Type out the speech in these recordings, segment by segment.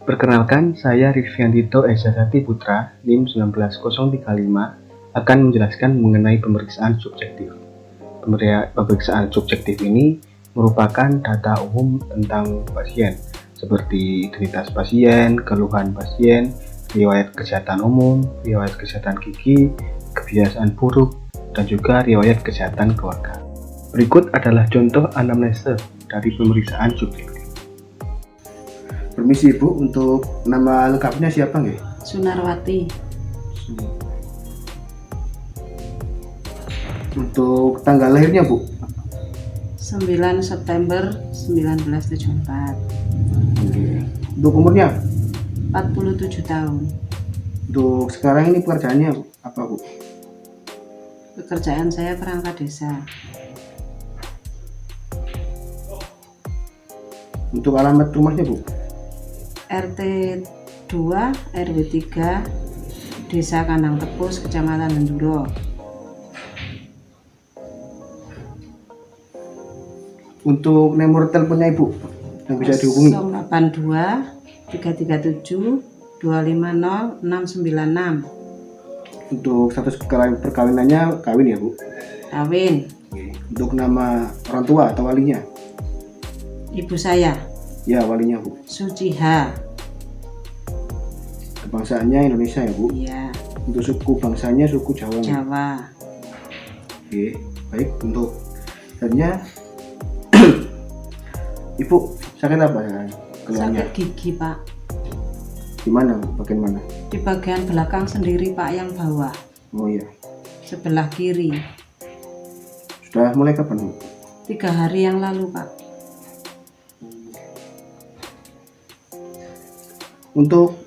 Perkenalkan, saya Rifyandito Eshazati Putra, NIM 19035, akan menjelaskan mengenai pemeriksaan subjektif. Pemeriksaan subjektif ini merupakan data umum tentang pasien, seperti identitas pasien, keluhan pasien, riwayat kesehatan umum, riwayat kesehatan gigi, kebiasaan buruk, dan juga riwayat kesehatan keluarga. Berikut adalah contoh anamnese dari pemeriksaan subjektif. Permisi Bu, untuk nama lengkapnya siapa nggih? Sunarwati. Untuk tanggal lahirnya Bu? 9 September 1974. Oke. Untuk umurnya? 47 tahun. Untuk sekarang ini pekerjaannya apa Bu? Pekerjaan saya perangkat desa. Untuk alamat rumahnya Bu? RT 2 RW 3 Desa Kandang Tepus, Kecamatan Menduro. Untuk nomor teleponnya Ibu yang bisa dihubungi? 082 337 250 696. Untuk status perkawinannya kawin ya Bu? Kawin. Untuk nama orang tua atau walinya? Ibu saya Ya, walinya Bu. Suciha. Kebangsaannya Indonesia ya Bu? Iya, Untuk suku bangsanya suku Jawa. Jawa. Oke, baik. Untuk selanjutnya Ibu sakit apa ya keluhannya? Sakit gigi Pak. Di mana Bu? Bagian mana? Di bagian belakang sendiri Pak, yang bawah Oh iya. sebelah kiri. Sudah mulai kapan Bu? 3 hari yang lalu Pak. Untuk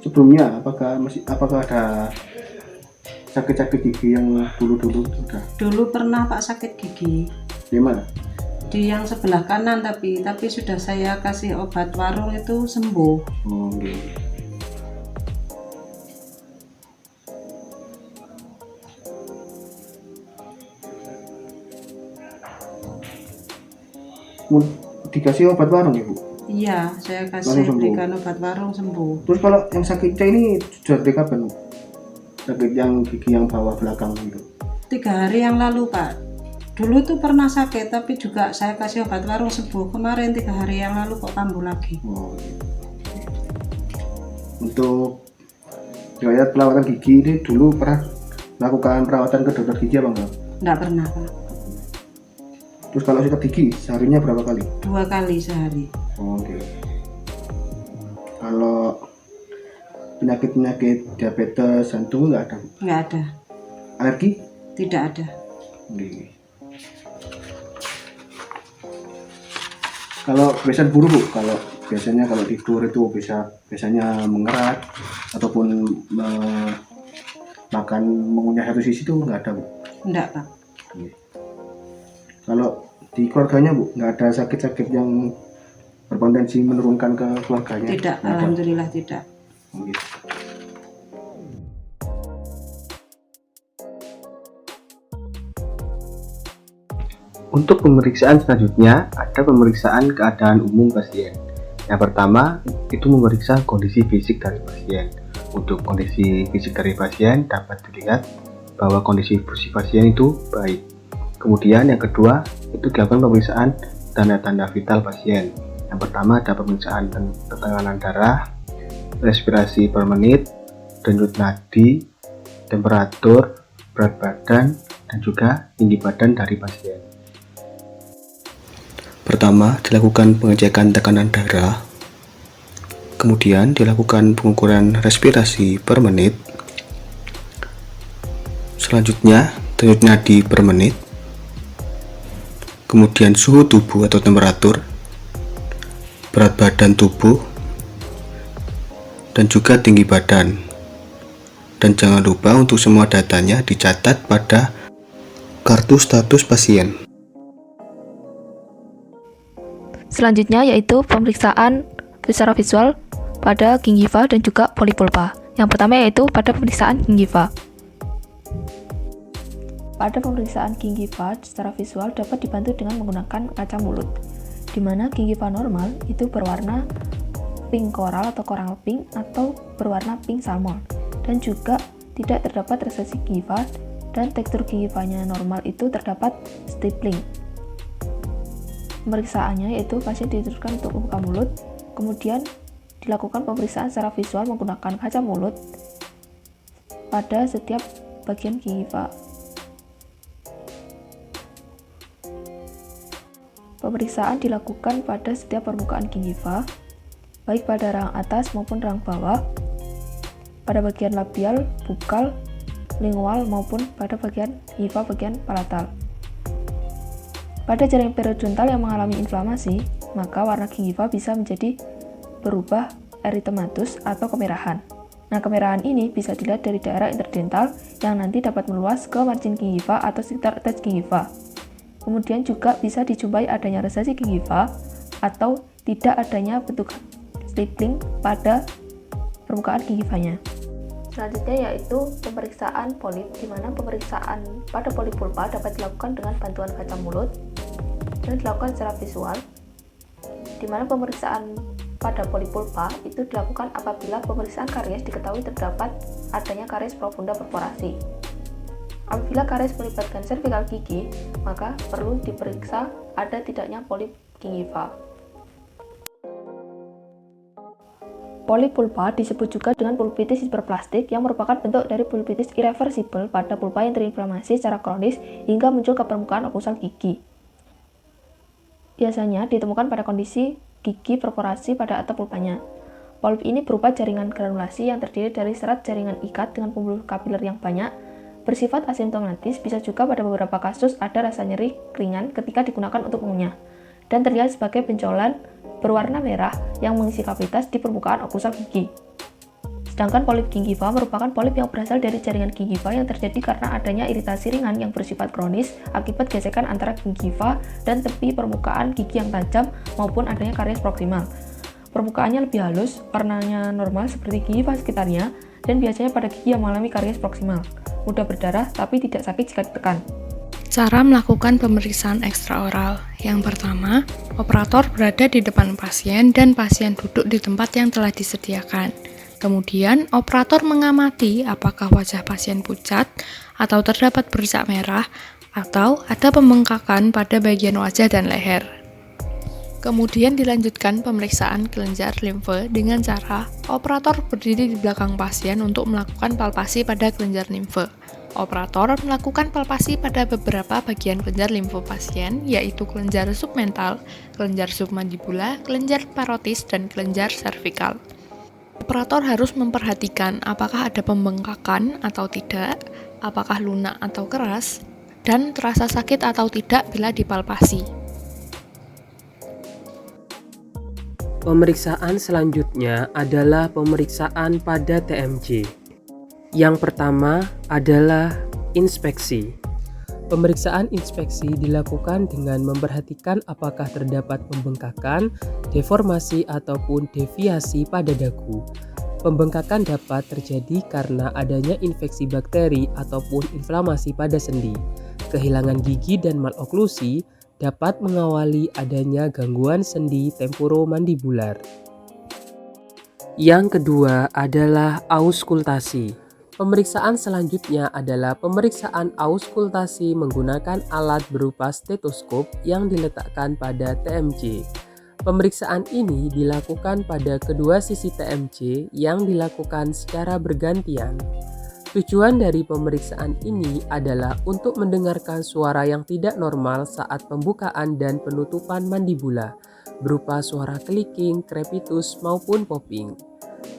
sebelumnya apakah ada sakit-sakit gigi yang dulu sudah? Dulu pernah Pak sakit gigi Di mana? di yang sebelah kanan, tapi sudah saya kasih obat warung itu sembuh. Oh, oke. Dikasih obat warung ya Bu? Iya, saya Langsung kasih sembuh. berikan obat warung sembuh. Terus kalau yang sakitnya ini sudah dari kapan Bu? Sakit yang gigi yang bawah belakang itu? 3 hari yang lalu Pak. Dulu tuh pernah sakit, tapi juga saya kasih obat warung sembuh. Kemarin 3 hari yang lalu kok kambuh lagi. Oh, gitu. Untuk riwayat perawatan gigi ini dulu pernah melakukan perawatan ke dokter gigi apa enggak? Enggak pernah Pak. Terus kalau sikat gigi seharinya berapa kali? 2 kali sehari. Oh, oke. Kalau penyakit diabetes, jantung nggak ada? Enggak ada. Alergi? Tidak ada. Oke. Kalau kebiasaan buruk Bu, kalau biasanya kalau tidur itu biasanya mengerat ataupun makan mengunyah satu sisi itu nggak ada Bu? Enggak Pak. Oke. Kalau di keluarganya Bu, nggak ada sakit-sakit yang berpotensi menurunkan ke keluarganya? Tidak, Nggak ada? alhamdulillah tidak. Oke. Untuk pemeriksaan selanjutnya, ada pemeriksaan keadaan umum pasien. Yang pertama, itu memeriksa kondisi fisik dari pasien. Untuk kondisi fisik dari pasien dapat dilihat bahwa kondisi fisik pasien itu baik. Kemudian yang kedua, itu dilakukan pemeriksaan tanda-tanda vital pasien. Yang pertama ada pemeriksaan tekanan darah, respirasi per menit, denyut nadi, temperatur, berat badan, dan juga tinggi badan dari pasien. Pertama, dilakukan pengecekan tekanan darah, kemudian dilakukan pengukuran respirasi per menit, selanjutnya denyut nadi per menit, kemudian suhu tubuh atau temperatur, berat badan tubuh, dan juga tinggi badan. Dan jangan lupa untuk semua datanya dicatat pada kartu status pasien. Selanjutnya yaitu pemeriksaan secara visual pada gingiva dan juga polipulpa. Yang pertama yaitu pada pemeriksaan gingiva. Pada pemeriksaan gingiva secara visual dapat dibantu dengan menggunakan kaca mulut, di mana gingiva normal itu berwarna pink coral atau coral pink atau berwarna pink salmon, dan juga tidak terdapat resesi gingiva dan tekstur gingivanya normal itu terdapat stippling. Pemeriksaannya yaitu pasien ditidurkan untuk membuka mulut, kemudian dilakukan pemeriksaan secara visual menggunakan kaca mulut pada setiap bagian gingiva. Pemeriksaan dilakukan pada setiap permukaan gingiva, baik pada rahang atas maupun rahang bawah, pada bagian labial, bukal, lingual maupun pada bagian gingiva bagian palatal. Pada jaringan periodontal yang mengalami inflamasi, maka warna gingiva bisa menjadi berubah erythematus atau kemerahan. Nah, kemerahan ini bisa dilihat dari daerah interdental yang nanti dapat meluas ke margin gingiva atau sekitar attach gingiva. Kemudian juga bisa dijumpai adanya resesi gingiva atau tidak adanya bentuk stippling pada permukaan gingivanya. Selanjutnya yaitu pemeriksaan polip, di mana pemeriksaan pada polip pulpa dapat dilakukan dengan bantuan kaca mulut dan dilakukan secara visual, di mana pemeriksaan pada polip pulpa itu dilakukan apabila pemeriksaan karies diketahui terdapat adanya karies profunda perforasi. Apabila karies melibatkan servikal gigi, maka perlu diperiksa ada tidaknya polip gingiva. Polip pulpa disebut juga dengan pulpitis hiperplastik yang merupakan bentuk dari pulpitis irreversibel pada pulpa yang terinflamasi secara kronis hingga muncul ke permukaan okusal gigi. Biasanya ditemukan pada kondisi gigi perforasi pada atap pulpanya. Polip ini berupa jaringan granulasi yang terdiri dari serat jaringan ikat dengan pembuluh kapiler yang banyak, bersifat asimptomatis, bisa juga pada beberapa kasus ada rasa nyeri ringan ketika digunakan untuk mengunyah, dan terlihat sebagai benjolan berwarna merah yang mengisi kavitas di permukaan okusal gigi. Sedangkan polip gingiva merupakan polip yang berasal dari jaringan gingiva yang terjadi karena adanya iritasi ringan yang bersifat kronis akibat gesekan antara gingiva dan tepi permukaan gigi yang tajam maupun adanya karies proksimal. Permukaannya lebih halus, warnanya normal seperti gingiva sekitarnya, dan biasanya pada gigi yang mengalami karies proksimal. Mudah berdarah tapi tidak sakit jika ditekan. Cara melakukan pemeriksaan ekstraoral. Yang pertama, operator berada di depan pasien dan pasien duduk di tempat yang telah disediakan. Kemudian, operator mengamati apakah wajah pasien pucat atau terdapat bercak merah atau ada pembengkakan pada bagian wajah dan leher. Kemudian dilanjutkan pemeriksaan kelenjar limfe dengan cara operator berdiri di belakang pasien untuk melakukan palpasi pada kelenjar limfe. Operator melakukan palpasi pada beberapa bagian kelenjar limfe pasien, yaitu kelenjar submental, kelenjar submandibula, kelenjar parotis, dan kelenjar servikal. Operator harus memperhatikan apakah ada pembengkakan atau tidak, apakah lunak atau keras, dan terasa sakit atau tidak bila dipalpasi. Pemeriksaan selanjutnya adalah pemeriksaan pada TMJ. Yang pertama adalah inspeksi. Pemeriksaan inspeksi dilakukan dengan memperhatikan apakah terdapat pembengkakan, deformasi ataupun deviasi pada dagu. Pembengkakan dapat terjadi karena adanya infeksi bakteri ataupun inflamasi pada sendi. Kehilangan gigi dan maloklusi dapat mengawali adanya gangguan sendi temporomandibular. Yang kedua adalah auskultasi. Pemeriksaan selanjutnya adalah pemeriksaan auskultasi menggunakan alat berupa stetoskop yang diletakkan pada TMJ. Pemeriksaan ini dilakukan pada kedua sisi TMJ yang dilakukan secara bergantian. Tujuan dari pemeriksaan ini adalah untuk mendengarkan suara yang tidak normal saat pembukaan dan penutupan mandibula, berupa suara clicking, crepitus, maupun popping.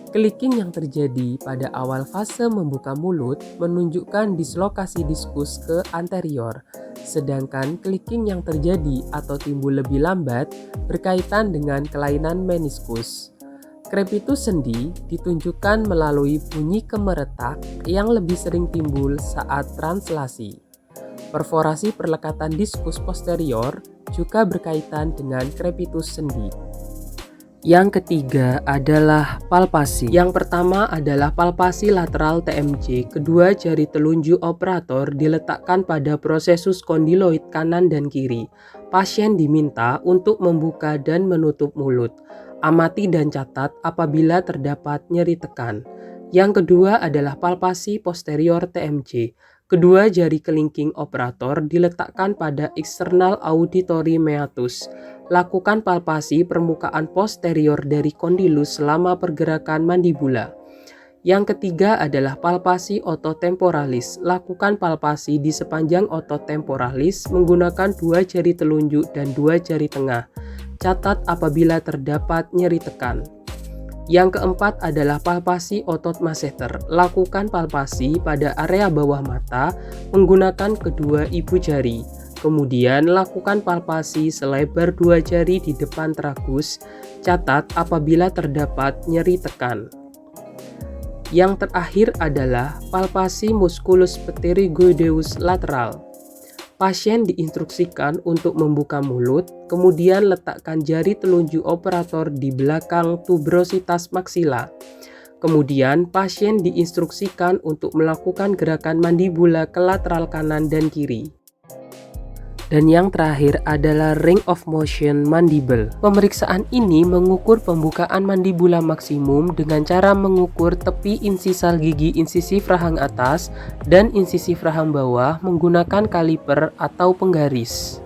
Clicking yang terjadi pada awal fase membuka mulut menunjukkan dislokasi diskus ke anterior, sedangkan clicking yang terjadi atau timbul lebih lambat berkaitan dengan kelainan meniskus. Crepitus sendi ditunjukkan melalui bunyi kemeretak yang lebih sering timbul saat translasi. Perforasi perlekatan diskus posterior juga berkaitan dengan crepitus sendi. Yang ketiga adalah palpasi. Yang pertama adalah palpasi lateral TMJ. Kedua jari telunjuk operator diletakkan pada prosesus kondiloid kanan dan kiri. Pasien diminta untuk membuka dan menutup mulut. Amati dan catat apabila terdapat nyeri tekan. Yang kedua adalah palpasi posterior TMJ. Kedua jari kelingking operator diletakkan pada eksternal auditory meatus. Lakukan palpasi permukaan posterior dari kondilus selama pergerakan mandibula. Yang ketiga adalah palpasi otot temporalis. Lakukan palpasi di sepanjang otot temporalis menggunakan dua jari telunjuk dan dua jari tengah. Catat apabila terdapat nyeri tekan. Yang keempat adalah palpasi otot masseter. Lakukan palpasi pada area bawah mata menggunakan kedua ibu jari. Kemudian lakukan palpasi selebar dua jari di depan tragus. Catat apabila terdapat nyeri tekan. Yang terakhir adalah palpasi musculus pterygoideus lateral. Pasien diinstruksikan untuk membuka mulut, kemudian letakkan jari telunjuk operator di belakang tuberositas maksila. Kemudian pasien diinstruksikan untuk melakukan gerakan mandibula ke lateral kanan dan kiri. Dan yang terakhir adalah ring of motion mandible. Pemeriksaan ini mengukur pembukaan mandibula maksimum dengan cara mengukur tepi insisal gigi insisif rahang atas dan insisif rahang bawah menggunakan kaliper atau penggaris.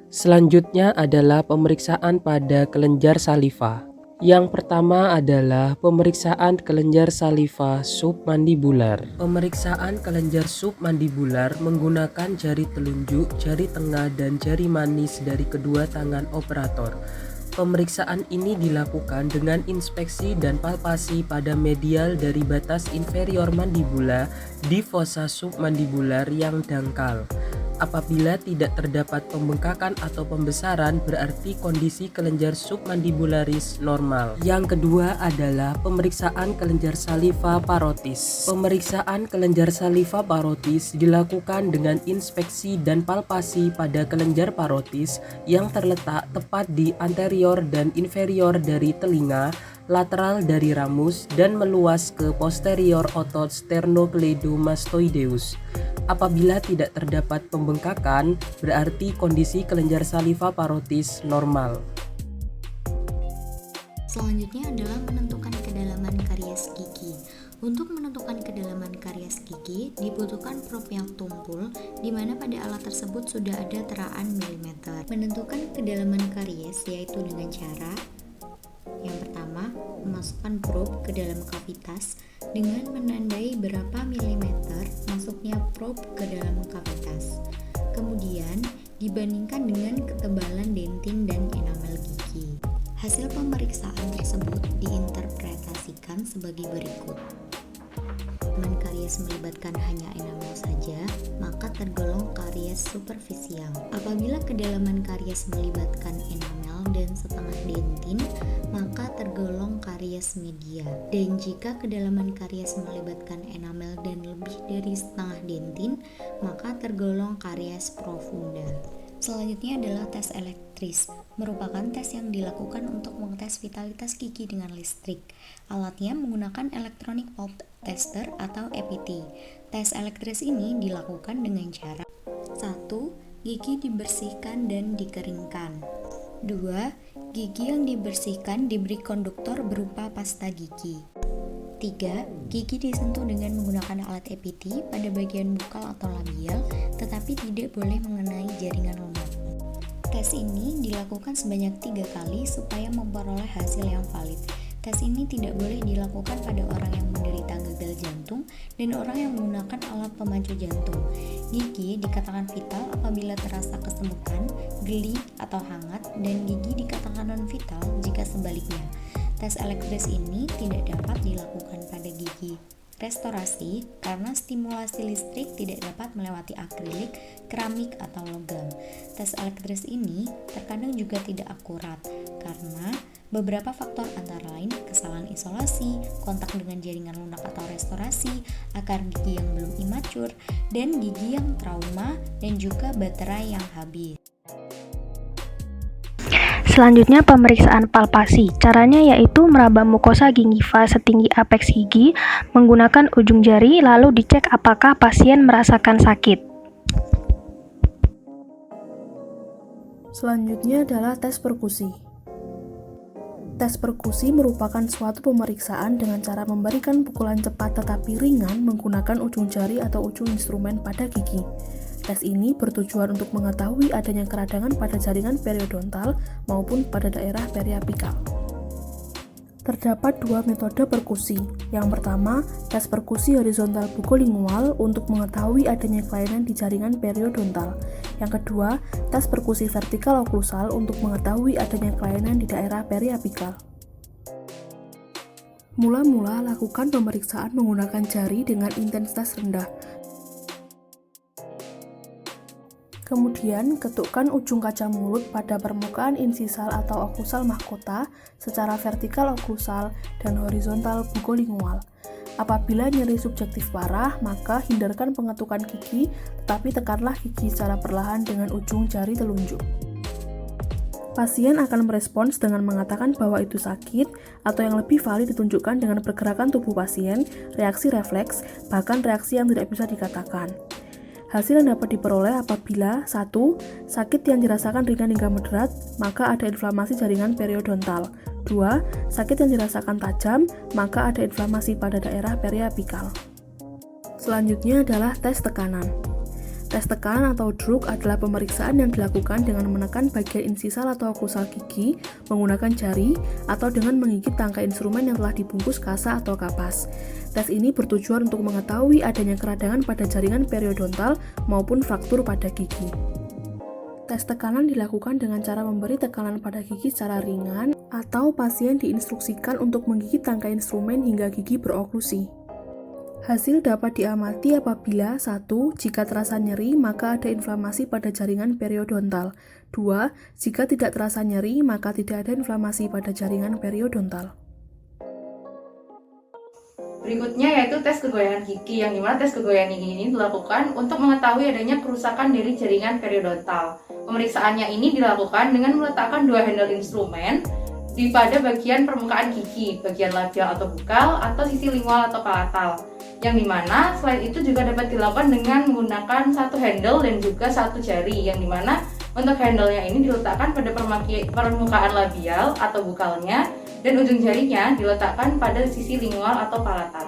Selanjutnya adalah pemeriksaan pada kelenjar saliva. Yang pertama adalah pemeriksaan kelenjar saliva submandibular. Pemeriksaan kelenjar submandibular menggunakan jari telunjuk, jari tengah, dan jari manis dari kedua tangan operator. Pemeriksaan ini dilakukan dengan inspeksi dan palpasi pada medial dari batas inferior mandibula di fossa submandibular yang dangkal. Apabila tidak terdapat pembengkakan atau pembesaran, berarti kondisi kelenjar submandibularis normal. Yang kedua adalah pemeriksaan kelenjar saliva parotis. Pemeriksaan kelenjar saliva parotis dilakukan dengan inspeksi dan palpasi pada kelenjar parotis yang terletak tepat di anterior dan inferior dari telinga, lateral dari ramus, dan meluas ke posterior otot sternocleidomastoideus. Apabila tidak terdapat pembengkakan, berarti kondisi kelenjar saliva parotis normal. Selanjutnya adalah menentukan kedalaman karies gigi. Untuk menentukan kedalaman karies gigi, dibutuhkan probe yang tumpul, di mana pada alat tersebut sudah ada teraan milimeter. Menentukan kedalaman karies yaitu dengan cara yang pertama, memasukkan probe ke dalam kavitas dengan menandai berapa milimeter masuknya probe ke dalam kavitas. Kemudian, dibandingkan dengan ketebalan dentin dan enamel gigi. Hasil pemeriksaan tersebut diinterpretasikan sebagai berikut. Kedalaman karies melibatkan hanya enamel saja, maka tergolong karies superficial. Apabila kedalaman karies melibatkan enamel dan setengah dentin, maka tergolong karies media. Dan jika kedalaman karies melibatkan enamel dan lebih dari setengah dentin, maka tergolong karies profunda. Selanjutnya adalah tes elektris, merupakan tes yang dilakukan untuk mengetes vitalitas gigi dengan listrik. Alatnya menggunakan electronic pulp tester atau EPT. Tes elektris ini dilakukan dengan cara 1. Gigi dibersihkan dan dikeringkan. 2. Gigi yang dibersihkan diberi konduktor berupa pasta gigi. 3. Gigi disentuh dengan menggunakan alat EPT pada bagian bukal atau labial, tetapi tidak boleh mengenai jaringan lunak. Tes ini dilakukan sebanyak 3 kali supaya memperoleh hasil yang valid. Tes ini tidak boleh dilakukan pada orang yang menderita gagal jantung dan orang yang menggunakan alat pemacu jantung. Gigi dikatakan vital apabila terasa kesemutan, geli, atau hangat, dan gigi dikatakan non-vital jika sebaliknya. Tes elektris ini tidak dapat dilakukan pada gigi restorasi karena stimulasi listrik tidak dapat melewati akrilik, keramik, atau logam. Tes elektris ini terkadang juga tidak akurat karena beberapa faktor antara lain kesalahan isolasi, kontak dengan jaringan lunak atau restorasi, akar gigi yang belum imatur, dan gigi yang trauma, dan juga baterai yang habis. Selanjutnya pemeriksaan palpasi. Caranya yaitu meraba mukosa gingiva setinggi apeks gigi menggunakan ujung jari lalu dicek apakah pasien merasakan sakit. Selanjutnya adalah tes perkusi. tes perkusi merupakan suatu pemeriksaan dengan cara memberikan pukulan cepat tetapi ringan menggunakan ujung jari atau ujung instrumen pada gigi. Tes ini bertujuan untuk mengetahui adanya keradangan pada jaringan periodontal maupun pada daerah periapikal. Terdapat dua metode perkusi. Yang pertama, tes perkusi horizontal bukolingual untuk mengetahui adanya kelainan di jaringan periodontal. Yang kedua, tes perkusi vertikal oklusal untuk mengetahui adanya kelainan di daerah periapikal. Mula-mula lakukan pemeriksaan menggunakan jari dengan intensitas rendah. Kemudian, ketukkan ujung kaca mulut pada permukaan insisal atau oklusal mahkota secara vertikal oklusal dan horizontal bukolingual. Apabila nyeri subjektif parah, maka hindarkan pengetukan gigi, tetapi tekanlah gigi secara perlahan dengan ujung jari telunjuk. Pasien akan merespons dengan mengatakan bahwa itu sakit, atau yang lebih valid ditunjukkan dengan pergerakan tubuh pasien, reaksi refleks, bahkan reaksi yang tidak bisa dikatakan. Hasil yang dapat diperoleh apabila 1. Sakit yang dirasakan ringan hingga moderat, maka ada inflamasi jaringan periodontal. 2. Sakit yang dirasakan tajam, maka ada inflamasi pada daerah periapikal. Selanjutnya adalah tes tekanan. Tes tekanan atau drug adalah pemeriksaan yang dilakukan dengan menekan bagian insisal atau oklusal gigi menggunakan jari atau dengan menggigit tangkai instrumen yang telah dibungkus kasa atau kapas. Tes ini bertujuan untuk mengetahui adanya keradangan pada jaringan periodontal maupun fraktur pada gigi. Tes tekanan dilakukan dengan cara memberi tekanan pada gigi secara ringan atau pasien diinstruksikan untuk menggigit tangkai instrumen hingga gigi beroklusi. Hasil dapat diamati apabila 1. Jika terasa nyeri, maka ada inflamasi pada jaringan periodontal. 2. Jika tidak terasa nyeri, maka tidak ada inflamasi pada jaringan periodontal. Berikutnya yaitu tes kegoyangan gigi, yang dimana tes kegoyangan gigi ini dilakukan untuk mengetahui adanya kerusakan dari jaringan periodontal. Pemeriksaannya ini dilakukan dengan meletakkan dua handle instrumen di pada bagian permukaan gigi, bagian labial atau bukal, atau sisi lingual atau palatal. Yang dimana selain itu juga dapat dilakukan dengan menggunakan satu handle dan juga satu jari, yang dimana untuk handle-nya ini diletakkan pada permukaan labial atau bukalnya, dan ujung jarinya diletakkan pada sisi lingual atau palatal.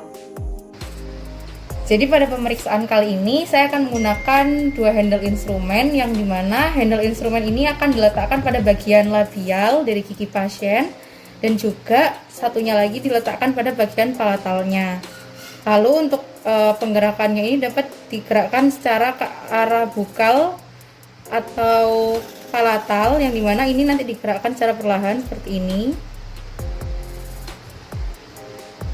Jadi pada pemeriksaan kali ini saya akan menggunakan dua handle instrumen, yang dimana handle instrumen ini akan diletakkan pada bagian labial dari gigi pasien, dan juga satunya lagi diletakkan pada bagian palatalnya. Lalu untuk penggerakannya ini dapat digerakkan secara ke arah bukal atau palatal, yang dimana ini nanti digerakkan secara perlahan seperti ini.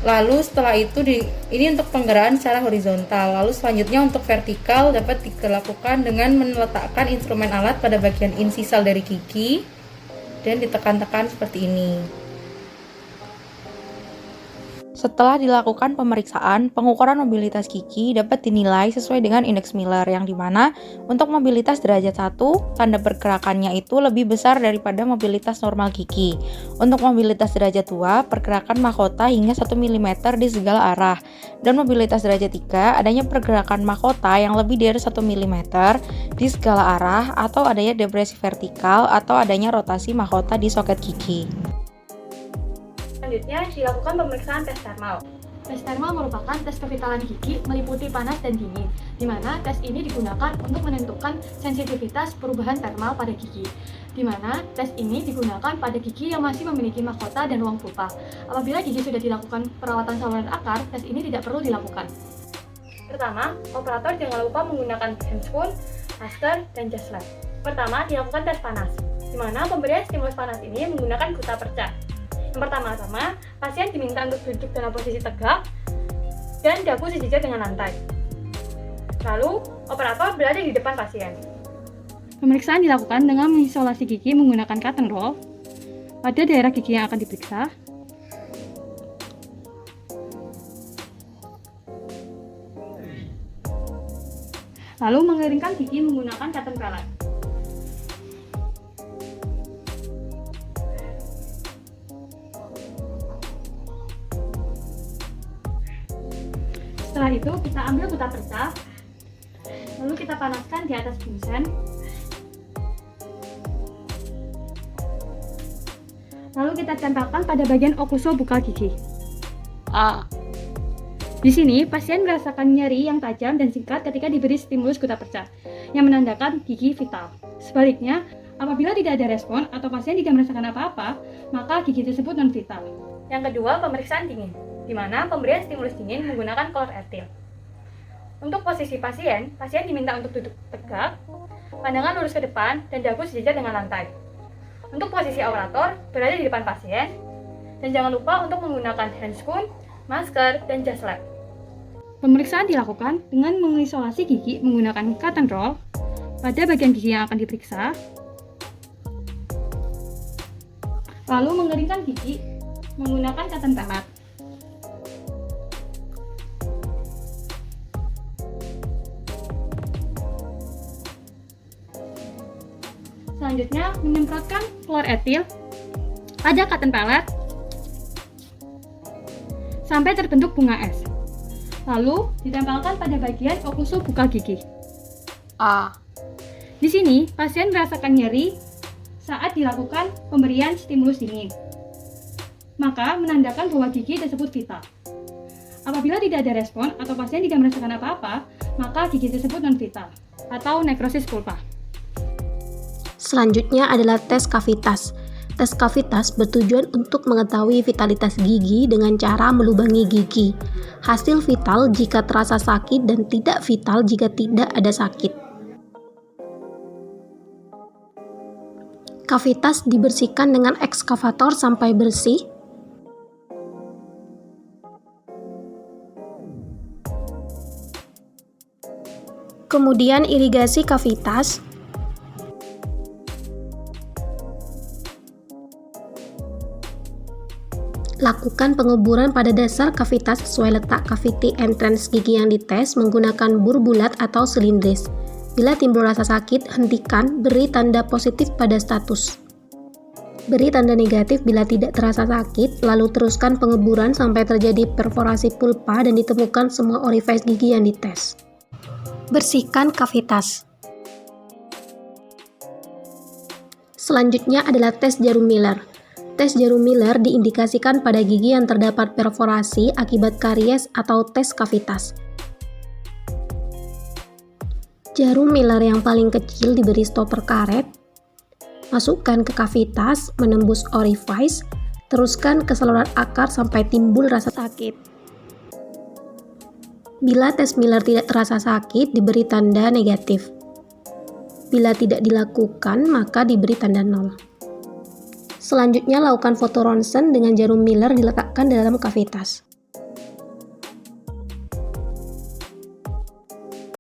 Lalu setelah itu ini untuk penggerakan secara horizontal. Lalu selanjutnya untuk vertikal dapat dilakukan dengan meletakkan instrumen alat pada bagian insisal dari gigi dan ditekan-tekan seperti ini. Setelah dilakukan pemeriksaan, pengukuran mobilitas gigi dapat dinilai sesuai dengan indeks Miller, yang dimana untuk mobilitas derajat 1, tanda pergerakannya itu lebih besar daripada mobilitas normal gigi. Untuk mobilitas derajat 2, pergerakan mahkota hingga 1 mm di segala arah. Dan mobilitas derajat 3, adanya pergerakan mahkota yang lebih dari 1 mm di segala arah, atau adanya depresi vertikal, atau adanya rotasi mahkota di soket gigi. Selanjutnya dilakukan pemeriksaan tes termal. Tes termal merupakan tes kevitalan gigi meliputi panas dan dingin, di mana tes ini digunakan untuk menentukan sensitivitas perubahan termal pada gigi, di mana tes ini digunakan pada gigi yang masih memiliki mahkota dan ruang pulpa. Apabila gigi sudah dilakukan perawatan saluran akar, tes ini tidak perlu dilakukan. Pertama, operator jangan lupa menggunakan handscoon, masker, dan jas lab. Pertama, dilakukan tes panas, di mana pemberian stimulus panas ini menggunakan busa perca. Yang pertama-tama, pasien diminta untuk duduk dalam posisi tegak dan dagu sejajar dengan lantai. Lalu, operator berada di depan pasien. Pemeriksaan dilakukan dengan mengisolasi gigi menggunakan cotton roll pada daerah gigi yang akan diperiksa. Lalu mengeringkan gigi menggunakan cotton pellet. Setelah itu kita ambil buta perca, lalu kita panaskan di atas bunsen. Lalu kita tempelkan pada bagian okluso bukal gigi. A. Di sini, pasien merasakan nyeri yang tajam dan singkat ketika diberi stimulus gula perca, yang menandakan gigi vital. Sebaliknya, apabila tidak ada respon atau pasien tidak merasakan apa-apa, maka gigi tersebut non-vital. Yang kedua, pemeriksaan dingin, di mana pemberian stimulus dingin menggunakan klor etil. Untuk posisi pasien diminta untuk duduk tegak, pandangan lurus ke depan, dan dagu sejajar dengan lantai. Untuk posisi operator, berada di depan pasien, dan jangan lupa untuk menggunakan handscoon, masker, dan jas lab. Pemeriksaan dilakukan dengan mengisolasi gigi menggunakan cotton roll pada bagian gigi yang akan diperiksa, lalu mengeringkan gigi menggunakan cotton pellet. Selanjutnya, menyemprotkan klor etil pada cotton pellet sampai terbentuk bunga es. Lalu ditempelkan pada bagian okluso bukal gigi. A. Di sini, pasien merasakan nyeri saat dilakukan pemberian stimulus dingin. Maka menandakan bahwa gigi tersebut vital. Apabila tidak ada respon atau pasien tidak merasakan apa-apa, maka gigi tersebut non-vital atau nekrosis pulpa. Selanjutnya adalah tes kavitas. Tes kavitas bertujuan untuk mengetahui vitalitas gigi dengan cara melubangi gigi. Hasil vital jika terasa sakit dan tidak vital jika tidak ada sakit. Kavitas dibersihkan dengan ekskavator sampai bersih. Kemudian irigasi kavitas. Lakukan penguburan pada dasar kavitas sesuai letak cavity entrance gigi yang dites menggunakan bur bulat atau silindris. Bila timbul rasa sakit, hentikan, beri tanda positif pada status. Beri tanda negatif bila tidak terasa sakit, lalu teruskan penguburan sampai terjadi perforasi pulpa dan ditemukan semua orifice gigi yang dites. Bersihkan kavitas. Selanjutnya adalah tes jarum Miller. Tes jarum Miller diindikasikan pada gigi yang terdapat perforasi akibat karies atau tes kavitas. Jarum Miller yang paling kecil diberi stopper karet, masukkan ke kavitas, menembus orifice, teruskan ke saluran akar sampai timbul rasa sakit. Bila tes Miller tidak terasa sakit, diberi tanda negatif. Bila tidak dilakukan, maka diberi tanda 0. Selanjutnya lakukan foto ronsen dengan jarum Miller diletakkan di dalam kavitas.